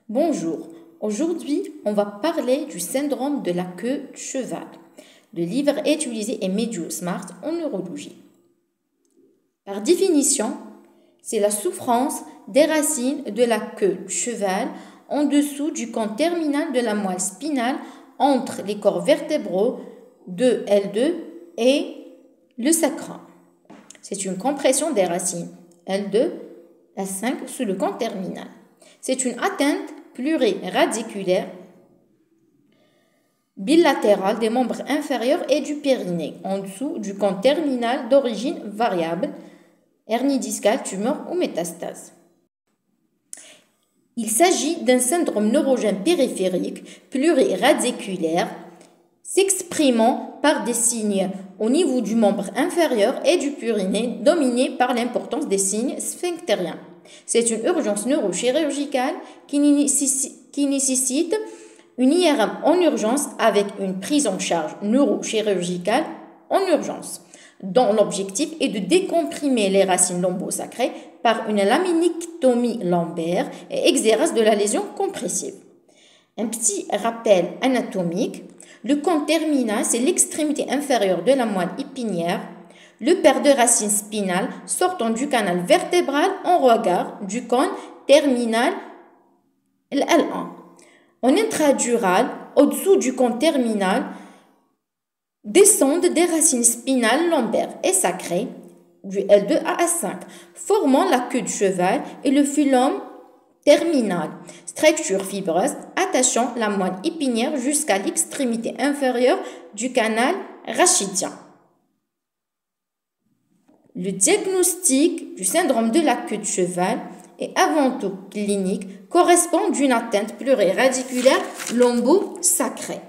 Bonjour, aujourd'hui on va parler du syndrome de la queue de cheval. Le livre est utilisé et MedioSmart en neurologie. Par définition, c'est la souffrance des racines de la queue de cheval en dessous du cône terminal de la moelle spinale entre les corps vertébraux de L2 et le sacrum. C'est une compression des racines L2 à 5 sous le cône terminal. C'est une atteinte pluriradiculaire bilatérale des membres inférieurs et du périnée, en dessous du cône terminal d'origine variable, hernie discale, tumeur ou métastase. Il s'agit d'un syndrome neurogène périphérique pluriradiculaire s'exprimant par des signes au niveau du membre inférieur et du périnée dominés par l'importance des signes sphinctériens. C'est une urgence neurochirurgicale qui nécessite une IRM en urgence avec une prise en charge neurochirurgicale en urgence, dont l'objectif est de décomprimer les racines lombosacrées par une laminectomie lombaire et exérèse de la lésion compressive. Un petit rappel anatomique, le cône terminal, c'est l'extrémité inférieure de la moelle épinière, le paire de racines spinales sortant du canal vertébral en regard du cône terminal L1. En intradural, au-dessous du cône terminal, descendent des racines spinales lombaires et sacrées du L2 à S5, formant la queue de cheval et le phylum terminal, structure fibreuse attachant la moelle épinière jusqu'à l'extrémité inférieure du canal rachidien. Le diagnostic du syndrome de la queue de cheval est avant tout clinique, correspond d'une atteinte pluriradiculaire lombosacrée.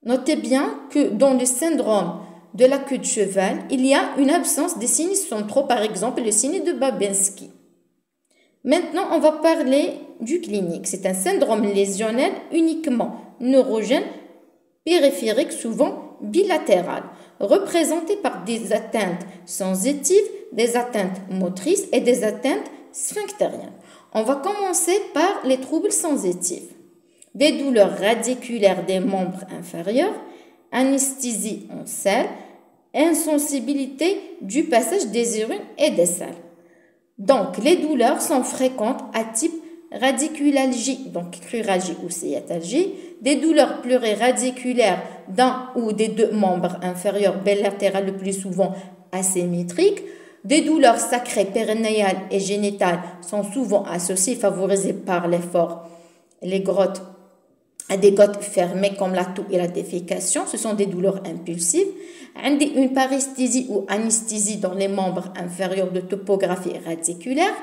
Notez bien que dans le syndrome de la queue de cheval, il y a une absence des signes centraux, par exemple le signe de Babinski. Maintenant, on va parler du clinique. C'est un syndrome lésionnel uniquement neurogène périphérique, souvent bilatéral, représenté par des atteintes sensitives, des atteintes motrices et des atteintes sphinctériennes. On va commencer par les troubles sensitifs. Des douleurs radiculaires des membres inférieurs, anesthésie en selle, insensibilité du passage des urines et des selles. Donc, les douleurs sont fréquentes à type radiculalgie, donc cruralgie ou sciatalgie, des douleurs pluriradiculaires d'un ou des deux membres inférieurs bilatérales le plus souvent asymétriques, des douleurs sacrées périnéales et génitales sont souvent associées, favorisées par l'effort, les grottes à des gouttes fermées comme la toux et la défécation, ce sont des douleurs impulsives. Une paresthésie ou anesthésie dans les membres inférieurs de topographie radiculaire,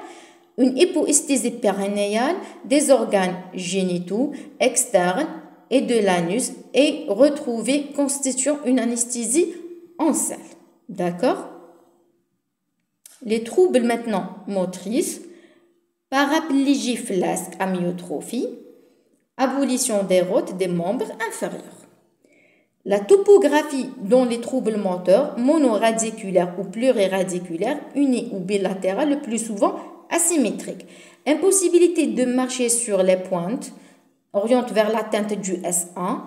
une hypoesthésie périnéale des organes génitaux externes et de l'anus est retrouvée constituant une anesthésie en selle. D'accord? Les troubles maintenant motrices, paraplégie flasque amyotrophie, abolition des rotes des membres inférieurs. La topographie dans les troubles moteurs monoradiculaires ou pluriradiculaires, unis ou bilatérales, le plus souvent asymétriques. Impossibilité de marcher sur les pointes, oriente vers l'atteinte du S1.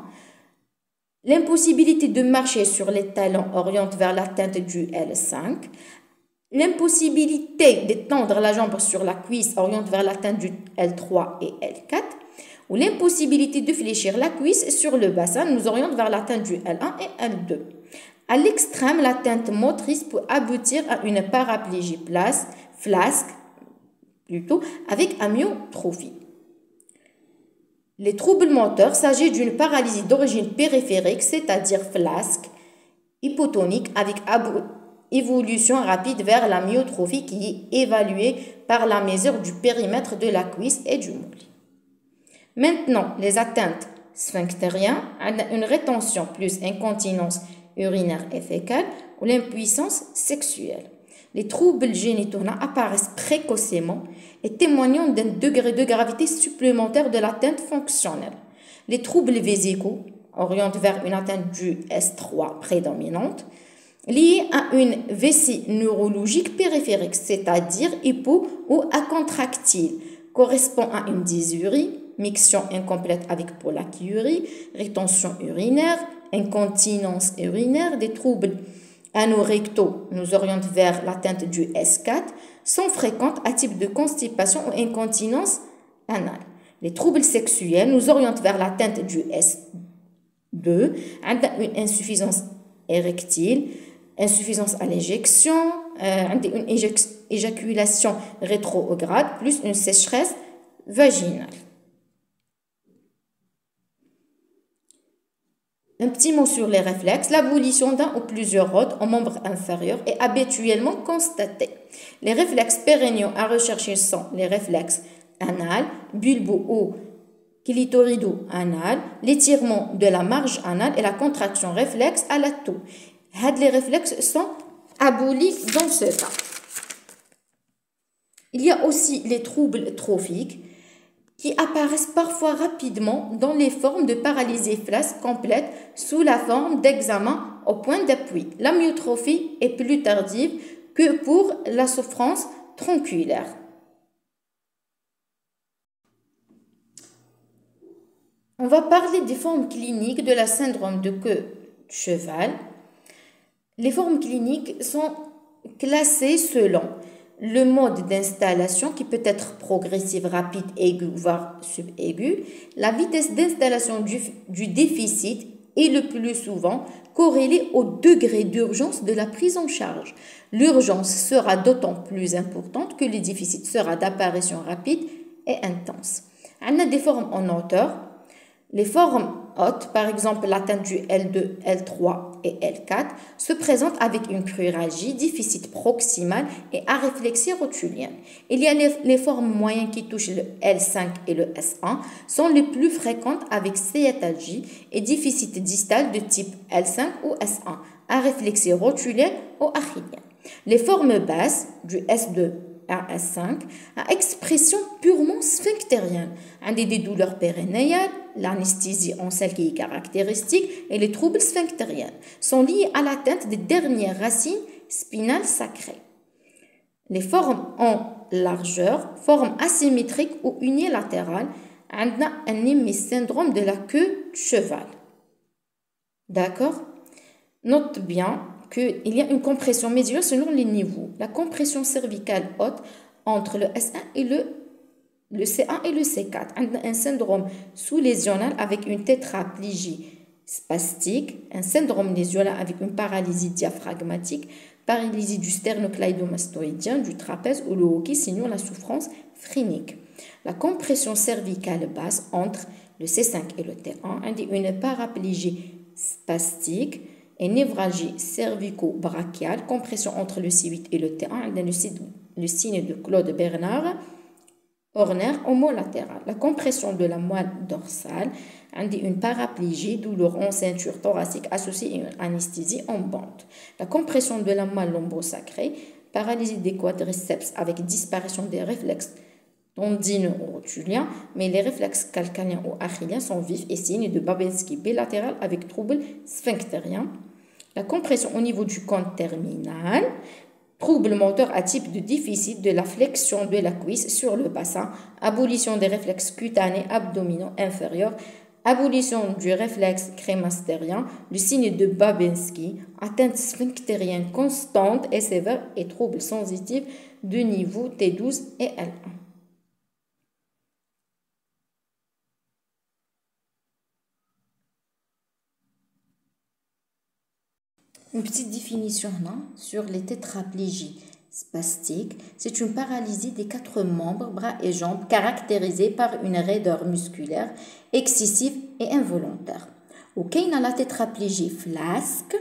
L'impossibilité de marcher sur les talons, oriente vers l'atteinte du L5. L'impossibilité d'étendre la jambe sur la cuisse, oriente vers l'atteinte du L3 et L4. Ou l'impossibilité de fléchir la cuisse sur le bassin nous oriente vers l'atteinte du L1 et L2. À l'extrême, l'atteinte motrice peut aboutir à une paraplégie flasque, avec amyotrophie. Les troubles moteurs s'agit d'une paralysie d'origine périphérique, c'est-à-dire flasque, hypotonique, avec évolution rapide vers la myotrophie qui est évaluée par la mesure du périmètre de la cuisse et du mollet. Maintenant, les atteintes sphinctériennes, une rétention plus incontinence urinaire et fécale ou l'impuissance sexuelle. Les troubles génitaux apparaissent précocement et témoignant d'un degré de gravité supplémentaire de l'atteinte fonctionnelle. Les troubles vésicaux orientent vers une atteinte du S3 prédominante. liées à une vessie neurologique périphérique, c'est-à-dire hypo ou acontractile, correspond à une dysurie, miction incomplète avec pollakiurie, rétention urinaire, incontinence urinaire, des troubles anorectaux nous orientent vers l'atteinte du S4, sont fréquentes à type de constipation ou incontinence anale. Les troubles sexuels nous orientent vers l'atteinte du S2, une insuffisance érectile, insuffisance à l'éjection, une éjaculation rétrograde, plus une sécheresse vaginale. Un petit mot sur les réflexes. L'abolition d'un ou plusieurs rôdes en membres inférieurs est habituellement constatée. Les réflexes pérenniaux à rechercher sont les réflexes anal, bulbo ou clitorido-anal, l'étirement de la marge anale et la contraction réflexe à la toux. Les réflexes sont abolis dans ce cas. Il y a aussi les troubles trophiques qui apparaissent parfois rapidement dans les formes de paralysie flasque complète sous la forme d'examen au point d'appui. La myotrophie est plus tardive que pour la souffrance tronculaire. On va parler des formes cliniques de la syndrome de queue de cheval. Les formes cliniques sont classées selon le mode d'installation qui peut être progressive, rapide, aiguë, voire subaiguë. La vitesse d'installation du déficit est le plus souvent corrélée au degré d'urgence de la prise en charge. L'urgence sera d'autant plus importante que le déficit sera d'apparition rapide et intense. On a des formes en hauteur. Les formes hautes, par exemple l'atteinte du L2, L3 et L4, se présentent avec une cruralgie, déficit proximal et aréflexie rotulienne. Il y a les formes moyennes qui touchent le L5 et le S1, sont les plus fréquentes avec sciatalgie et déficit distal de type L5 ou S1, aréflexie rotulienne ou achillienne. Les formes basses du S2 à S5 à expression purement sphinctérienne, avec des douleurs périnéales, l'anesthésie en celle qui est caractéristique et les troubles sphinctériens sont liés à l'atteinte des dernières racines spinales sacrées. Les formes en largeur, formes asymétriques ou unilatérales, on a un syndrome de la queue de cheval. D'accord? Note bien qu'il y a une compression médulaire selon les niveaux. La compression cervicale haute entre le S1 et le C1 et le C4. Un syndrome sous-lésionnel avec une tétraplégie spastique, un syndrome lésionnel avec une paralysie diaphragmatique, paralysie du sternocleidomastoïdien, du trapèze ou le hockey, signant la souffrance phrénique. La compression cervicale basse entre le C5 et le T1 indique une paraplégie spastique et névralgie cervico-brachiale, compression entre le C8 et le T1, le signe de Claude Bernard, Horner homolatéral. La compression de la moelle dorsale indique une paraplégie, douleur en ceinture thoracique associée à une anesthésie en bande. La compression de la moelle lombosacrée, paralysie des quadriceps avec disparition des réflexes tendino-rotuliens, mais les réflexes calcanéens ou achilliens sont vifs et signe de Babinski bilatéral avec troubles sphinctériens. La compression au niveau du cône terminal, trouble moteur à type de déficit de la flexion de la cuisse sur le bassin, abolition des réflexes cutanés abdominaux inférieurs, abolition du réflexe crémastérien, le signe de Babinski, atteinte sphinctérienne constante et sévère et troubles sensitifs de niveau T12 et L1. Une petite définition sur les tétraplégies spastiques. C'est une paralysie des 4 membres, bras et jambes, caractérisée par une raideur musculaire excessive et involontaire. Ou qu'il a la tétraplégie flasque,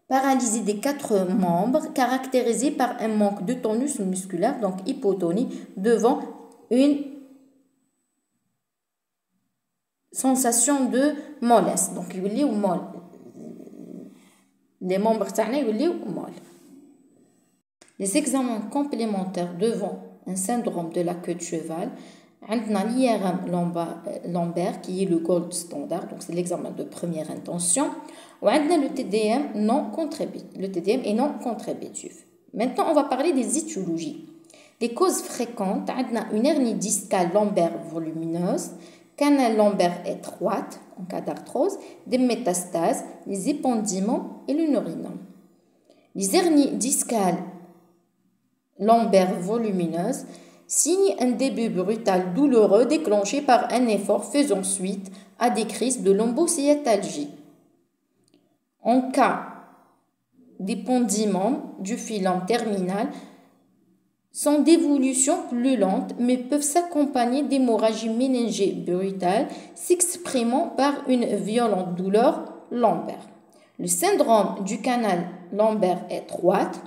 paralysie des 4 membres, caractérisée par un manque de tonus musculaire, donc hypotonie, devant une sensation de mollesse. Donc, il y a molle. Les membres molles. Les examens complémentaires devant un syndrome de la queue de cheval On a l'IRM Lambert qui est le gold standard, donc c'est l'examen de première intention. On a le TDM non contributif. Le TDM est non contributif. Maintenant, on va parler des étiologies. Les causes fréquentes, on a une hernie discale lombaire volumineuse, canal lombaire étroite en cas d'arthrose, des métastases, les épendyments et le neurinome. Les hernies discales lombaires volumineuses signent un début brutal douloureux déclenché par un effort faisant suite à des crises de lombosciatalgie. En cas d'épendymement du filon terminal, sont d'évolution plus lente mais peuvent s'accompagner d'hémorragie méningée brutale s'exprimant par une violente douleur lombaire. Le syndrome du canal lombaire étroite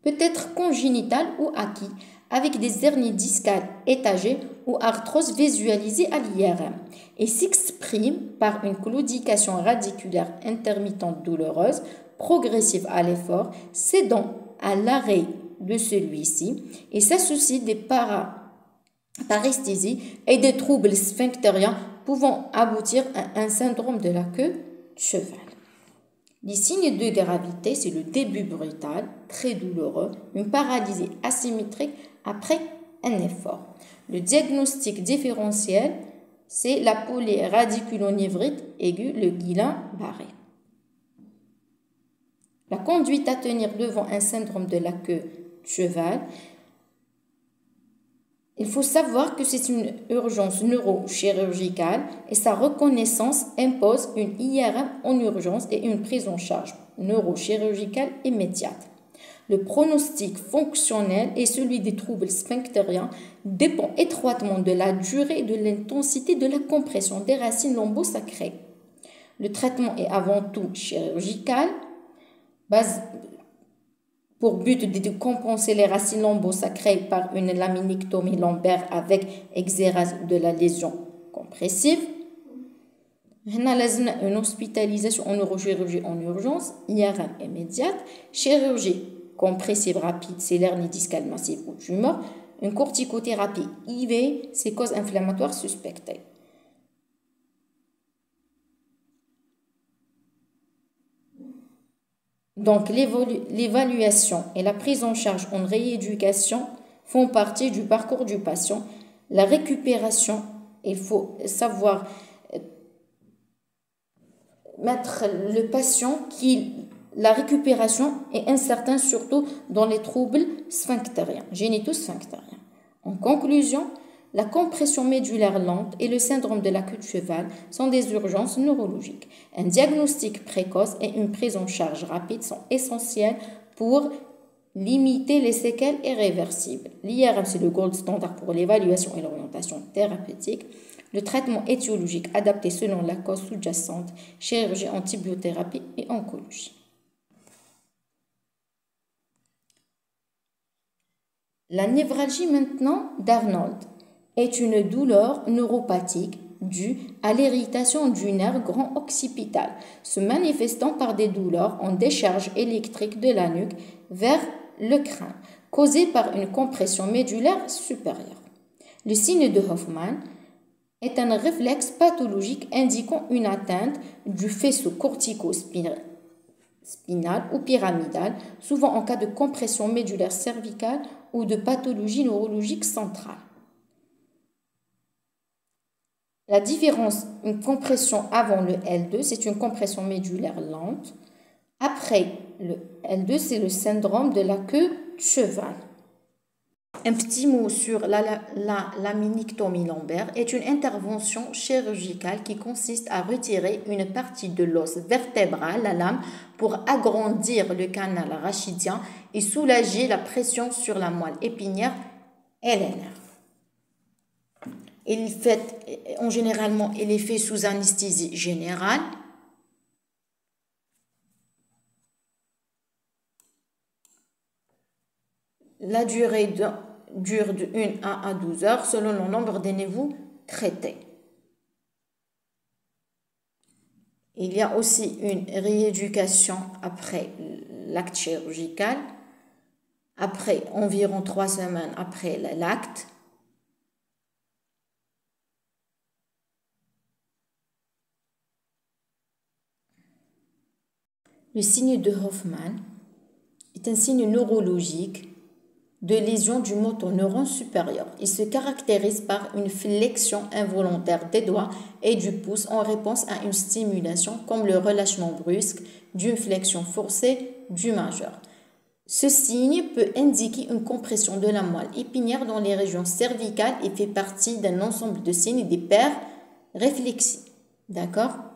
peut être congénital ou acquis avec des hernies discales étagées ou arthrose visualisée à l'IRM et s'exprime par une claudication radiculaire intermittente douloureuse progressive à l'effort cédant à l'arrêt de celui-ci et s'associe des paresthésies et des troubles sphinctériens pouvant aboutir à un syndrome de la queue de cheval. Les signes de gravité, c'est le début brutal, très douloureux, une paralysie asymétrique après un effort. Le diagnostic différentiel, c'est la polyradiculonévrite aiguë, le Guillain-Barré. La conduite à tenir devant un syndrome de la queue de cheval, il faut savoir que c'est une urgence neurochirurgicale et sa reconnaissance impose une IRM en urgence et une prise en charge neurochirurgicale immédiate. Le pronostic fonctionnel et celui des troubles sphinctériens dépend étroitement de la durée et de l'intensité de la compression des racines lombosacrées. Le traitement est avant tout chirurgical, pour but de compenser les racines lombosacrées par une laminectomie lombaire avec exérase de la lésion compressive. On a une hospitalisation en neurochirurgie en urgence, IRM immédiate, chirurgie compressive rapide, c'est l'hernie discale massive ou tumeur, une corticothérapie IV, c'est cause inflammatoire suspectée. Donc, l'évaluation et la prise en charge en rééducation font partie du parcours du patient. La récupération, il faut savoir mettre le patient la récupération est incertaine surtout dans les troubles sphinctériens, génito-sphinctériens. En conclusion, la compression médulaire lente et le syndrome de la queue de cheval sont des urgences neurologiques. Un diagnostic précoce et une prise en charge rapide sont essentiels pour limiter les séquelles irréversibles. L'IRM, c'est le gold standard pour l'évaluation et l'orientation thérapeutique. Le traitement étiologique adapté selon la cause sous-jacente, chirurgie, antibiothérapie et oncologie. La névralgie maintenant d'Arnold est une douleur neuropathique due à l'irritation du nerf grand occipital, se manifestant par des douleurs en décharge électrique de la nuque vers le crâne, causée par une compression médulaire supérieure. Le signe de Hoffmann est un réflexe pathologique indiquant une atteinte du faisceau cortico-spinal ou pyramidal, souvent en cas de compression médulaire cervicale ou de pathologie neurologique centrale. La différence, une compression avant le L2, c'est une compression médulaire lente. Après le L2, c'est le syndrome de la queue de cheval. Un petit mot sur la laminectomie lombaire est une intervention chirurgicale qui consiste à retirer une partie de l'os vertébral, la lame, pour agrandir le canal rachidien et soulager la pression sur la moelle épinière et les nerfs. Généralement, il est fait sous anesthésie générale. La durée dure de 1 à 12 heures selon le nombre de niveaux traités. Il y a aussi une rééducation après l'acte chirurgical, après environ 3 semaines après l'acte. Le signe de Hoffmann est un signe neurologique de lésion du motoneuron supérieur. Il se caractérise par une flexion involontaire des doigts et du pouce en réponse à une stimulation comme le relâchement brusque d'une flexion forcée du majeur. Ce signe peut indiquer une compression de la moelle épinière dans les régions cervicales et fait partie d'un ensemble de signes des paires réflexes. D'accord?